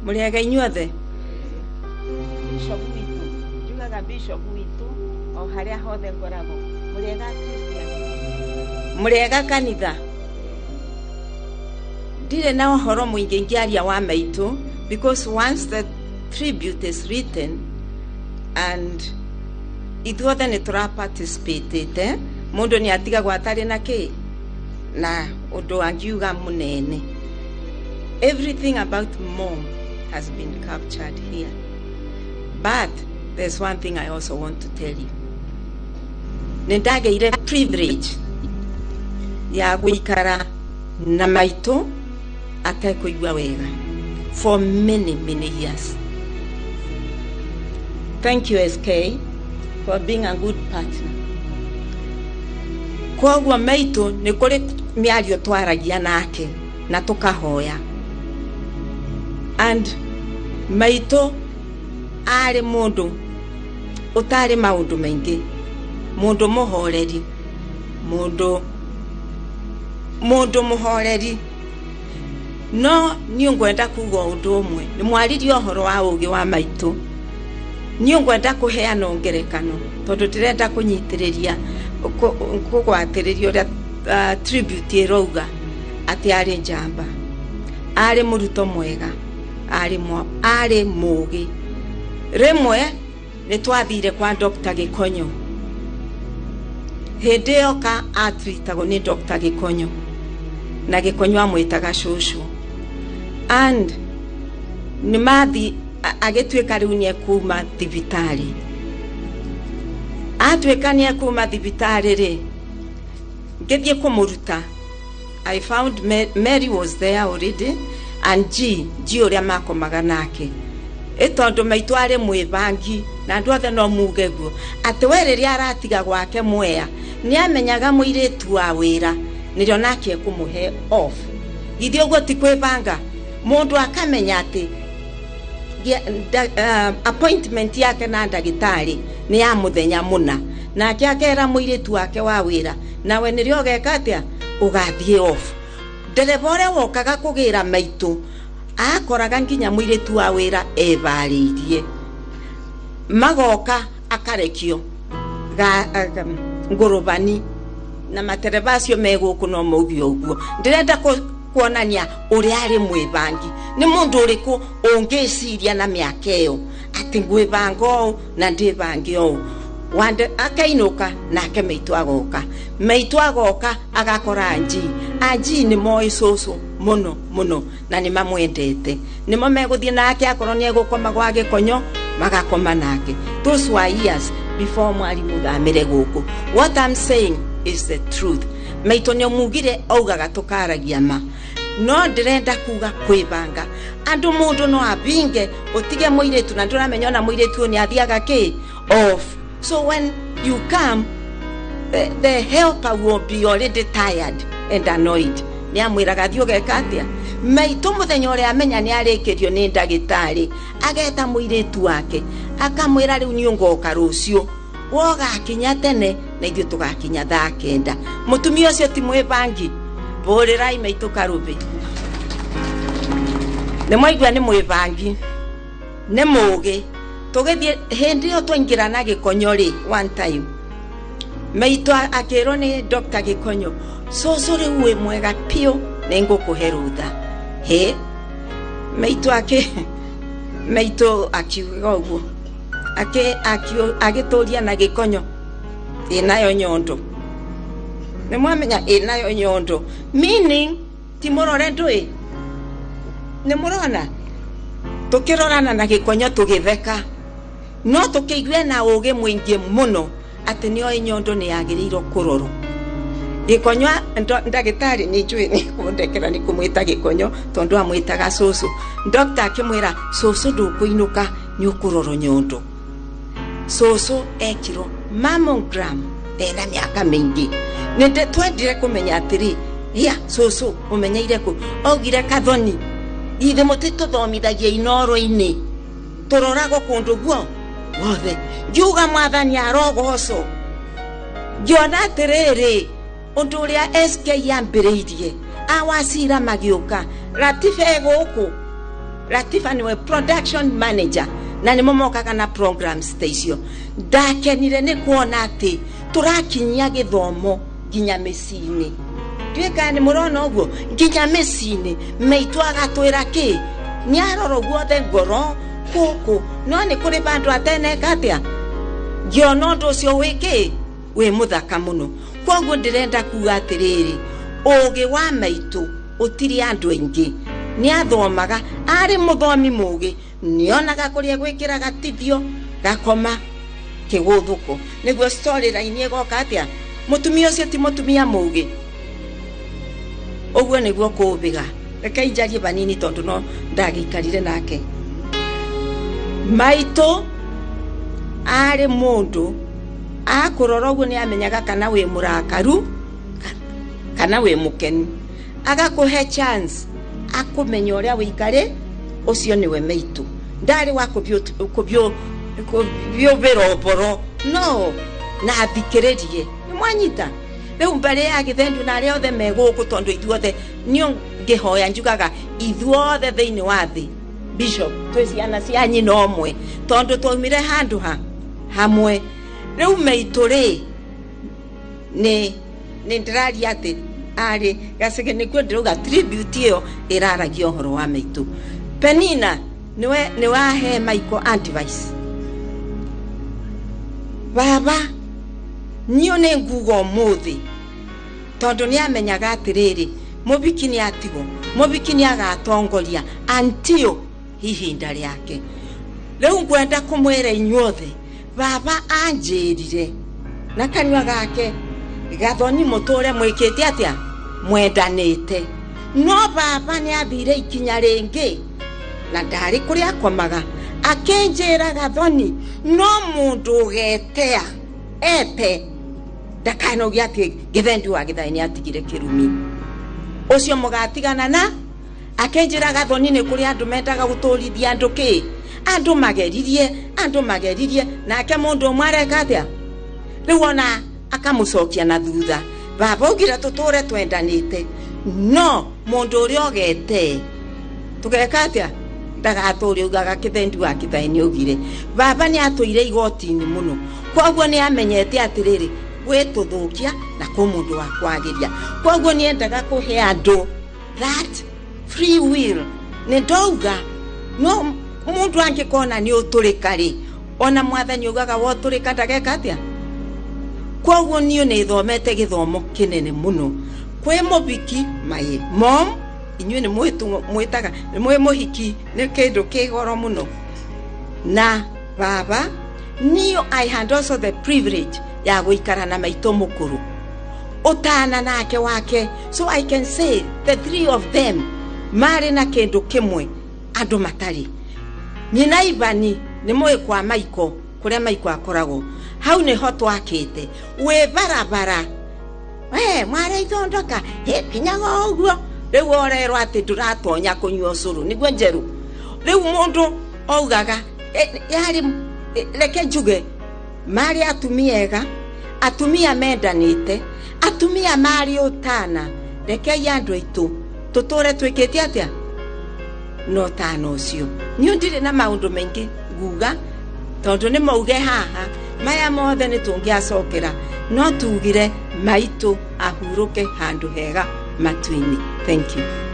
Muriega inyuothe bishop witu jugaga bishop witu o haria hothe ngorago muriega Christian muriega kanitha ndire na uhoro muingi ngiaria wa maitu because once the tribute is written and ithuothe ni tura participate mundu ni atiga gwatari na ki na undu angiuga munene. Everything about mom has been captured here, but there's one thing I also want to tell you. Nindageire privilege ya guikara na maitu atakuigwa wega for many years. Thank you SK for being a good partner. Kwa maitu ni kuri miario twaragia nake na tukahoya. And maitu ari mundu utari maundu maingi, mundu muhoreri, mundu muhoreri. No niungwenda kuga undu umwe ni mwaririo horo wa ugi wa maitu. Niungwenda kuheana ngerekano tondu tirenda kunyitiriria kugwatiririo tribute iroga ati ari njamba, ari muruto mwega, ari mugi. Remwe ni twathire kwa Dr. Gikonyo. Hende oka atwitago ni Dr. Gikonyo na Gikonyo amwitaga shushu. And ni mathi agetweka riu ni kuma thibitari. Atweka ni kuma thibitari ri ngethie kumuruta. I found Mary was there already and G uria makomaga nake. Etondu maitu ari mwibangi na andu othe no muge guo ati wereria aratiga gwake mwea ni amenyaga muiretu wa wira nirio nake kumuhe off. Githi uguo ti kwibanga mundu akamenya ati appointment yake na ndagitari ni ya muthenya muna na akera muiretu wake wa wira nawe nirio gekatia ugathie off. Derevore wokaga kugira maitu akoraga nginya muiretu wa wira evaririe magoka akarekio ngurubani na materebacio meguku no mugio uguo. Ndirenda kuonania uri ari mwibangi ni mundu uriku ungiciria na miakeo ati ngwibango na ndibangio wande akainuka nake maitu agoka agakora anji ni moi soso muno na ni mamwendete nimo meguthie nake akorwo ni egukoma gwa Gikonyo magakoma nake. Those were years before mwarimu thamire guku. What I'm saying is the truth. Maitu ni mugire augaga tukaragia ma no ndirenda kuga kwibanga andu mundu no abinge utige muiretu na nduramenya na muiretu ni athiaga ki off. So when you come, the helper will be already tired and annoyed. Ni amwiraga thioge katia maitu muthenya uria amenya ni arekerio ni ndagitari ageta muiretu wake akamwira riu ni ungoka rucio woga kinya tene na ithu tugakinya thaa 9. Mutumia ucio ti mwibangi borirai maitu karubi ne mwaigua ni mwibangi ne mugi tugethie hindi yo twaingira na Gikonyo ri one time maitu akero ni Dr. Gikonyo soso ri uwe mwega pio na ngukuhe rutha he maitu akiuga uguo agitoria na Gikonyo inayo nyondo ne mwamenya inayo nyondo meaning timorore ndui ne murona tukirorana na Gikonyo tugitheka no tukiigwe na uge mwingi muno ati nio nyondo ni yagirirwo kuroro. Gikonyo ndagitari ni njui ni kundekera ni kumwita Gikonyo tondu amwitaga soso. Doctor akimwira soso ndukuinuka ni ukuroro nyondo. Soso ekiro mammogram ena miaka mingi ninde twendire kumenya atiri ya soso umenyeire ku ogire kathoni ithe mutito thomithagia inoro-ini turorago kundu guo wothe ngiuga mwathani arogoco ngiona atiriri undu uria SK yambiriirie awacira magiuka ratife guku Latifa niwe production manager na nimomokaga na programs teisio. Ndakenire ni kuona ati turakinyia githomo nginya micini. Tweka ni murona uguo nginya micini meitu agatwira ki ni aroro guothe ngoro kuku no ni kuri bandu atene katia ngiono ndu cio wiki we muthaka muno. Koguo ndirenda kuga atiriri ugi wa meitu utiri andu aingi ni athomaga ari muthomi mugi nionaga kuria gwikira gatithio gakoma kiguthuko niguo story line egoka atia mutumia ucio ti mutumia mugi oguo niguo kubiga reke injarie banini tondu no ndagikarire nake maito ari mundu akurora oguo ni amenyaga kana we murakaru kana we mukeni agakuhe chance akumenya uria wikare ucio niwe meitu ndari wa kubyo beroboro no na athikiririe ni mwanyita riu mbere ya githendu na aria othe meguku tondu ithuothe nio ngihoya njugaga ithuothe thiini wa thi bishop twiciana cia nyina omwe tondu twaumire handu hamwe riu meitu ri ni ndiraria ati ari gasege nikuo ndiruga tribute iyo iraragia uhoro wa meitu. Penina niwe wahe Michael advice baba niyo ne ngugo muthi tondu ni amenyaga atiriri mubikini atigo mubikini agatongoria until hihinda riake. Riu ngwenda kumwira inyuothe baba anjirire na kanywa gake gathoni muture mwikite atia mwendanite no baba ni athire ikinya ringi na ndari kuria komaga akenjera gathoni no mundu getea ete ndakano giati githendu wa githaini atigire kirumi ucio mugatigana na akenjera gathoni ni kuria andu mendaga guturithia andu ki andu mageririe nake mundu mwareka atia riu ona akamucokia na thutha baba ugira tuture twendanite no mundu uri ogete tugeka atia ndagaturi ugaga kithendu wa kithaini ugire baba ni atuire igotini muno koguo ni amenyete atiriri gwituthukia na ku mundu wa kwagiria koguo ni endaga kuhe andu that free will ni ndauga no mundu angikona ni uturikari ona mwathani ugaga woturika ndageka atia koguo niyo ni thomete githomo kinene muno kwe mubiki mai mom inywe ni mwitaga mwe muhiki ni kindu kigoro muno na baba niyo I had also the privilege ya guikara na maito mukuru utana nake wake so I can say the three of them mari na kindu kimwe andu matari nyina Ivani ni mwe kwa Maiko kuria Maiko akorago hau ni ho twakite we barabara mware ithondoka kinyago uguo riu orero ati turatonya kunywa ucuru niguo njeru riu mundu augaga yari reke njuge mari atumiega atumia mendanite atumia mari utana reke yandu aitu tuture twikite atia no tano ucio ni ndire na maundu mengi guga tondu ni mauge haha maya mothe ni tungiacokera no tugire maitu ahuruke handu hega matwini. Thank you.